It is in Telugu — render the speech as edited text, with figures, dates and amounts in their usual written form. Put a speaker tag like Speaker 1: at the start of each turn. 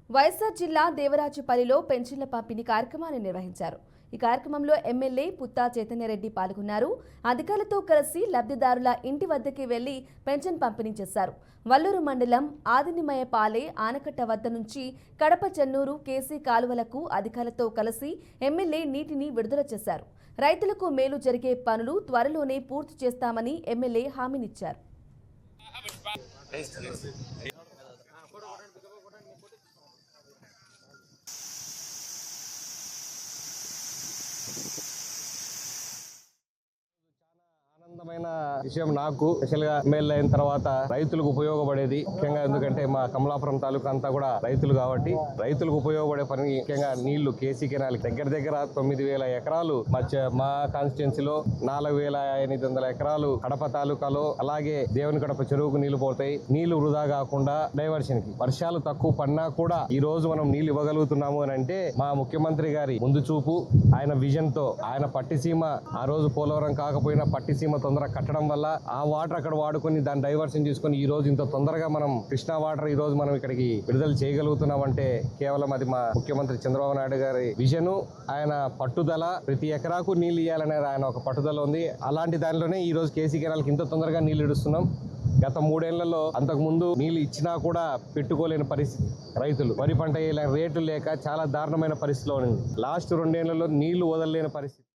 Speaker 1: వైఎస్ఆర్ జిల్లా దేవరాజుపల్లిలో పెన్షన్ల పంపిణీ కార్యక్రమాన్ని నిర్వహించారు. ఈ కార్యక్రమంలో ఎమ్మెల్యే పుత్తా చైతన్యరెడ్డి పాల్గొన్నారు. అధికారులతో కలిసి లబ్ధిదారుల ఇంటి వద్దకి వెళ్లి పెన్షన్ పంపిణీ చేశారు. వల్లూరు మండలం ఆదినిమయపాలె ఆనకట్ట వద్ద నుంచి కడప చెన్నూరు కేసీ కాలువలకు అధికారులతో కలిసి ఎమ్మెల్యే నీటిని విడుదల చేశారు. రైతులకు మేలు జరిగే పనులు త్వరలోనే పూర్తి చేస్తామని ఎమ్మెల్యే హామీనిచ్చారు.
Speaker 2: ఆనందమైన విషయం నాకు స్పెషల్ గా ఎమ్మెల్యే అయిన తర్వాత రైతులకు ఉపయోగపడేది ముఖ్యంగా, ఎందుకంటే మా కమలాపురం తాలూకా అంతా కూడా రైతులు కాబట్టి రైతులకు ఉపయోగపడే పని ముఖ్యంగా నీళ్లు. కేసీ కెనాల్ దగ్గర 9,000 ఎకరాలు మా కాన్స్టిట్యున్సీలో, 4,800 ఎకరాలు కడప తాలూకాలో, అలాగే దేవుని కడప చెరువుకు నీళ్లు పోతాయి. నీళ్లు వృధా కాకుండా డైవర్షన్ కి వర్షాలు తక్కువ పడినా కూడా ఈ రోజు మనం నీళ్లు ఇవ్వగలుగుతున్నాము అని అంటే మా ముఖ్యమంత్రి గారి ముందు చూపు, ఆయన విజన్ తో, ఆయన పట్టిసీమ ఆ రోజు పోలవరం కాకపోయినా పట్టిసీమ తొందరగా కట్టడం వల్ల ఆ వాటర్ అక్కడ వాడుకొని దాన్ని డైవర్షన్ చేసుకుని ఈ రోజు ఇంత తొందరగా మనం కృష్ణా వాటర్ ఈ రోజు మనం ఇక్కడికి విడుదల చేయగలుగుతున్నాం అంటే కేవలం అది మా ముఖ్యమంత్రి చంద్రబాబు నాయుడు గారి విజన్, ఆయన పట్టుదల. ప్రతి ఎకరాకు నీళ్లు ఇవ్వాలనేది ఆయన ఒక పట్టుదల ఉంది. అలాంటి దానిలోనే ఈ రోజు కేసీ కెనాల్కి ఇంత తొందరగా నీళ్లు ఇడుస్తున్నాం. గత 3 ఏళ్లలో అంతకు ముందు నీళ్లు ఇచ్చినా కూడా పెట్టుకోలేని పరిస్థితి. రైతులు వరి పంట రేట్లు లేక చాలా దారుణమైన పరిస్థితిలో ఉంది. లాస్ట్ 2 ఏళ్లలో నీళ్లు వదలలేని పరిస్థితి.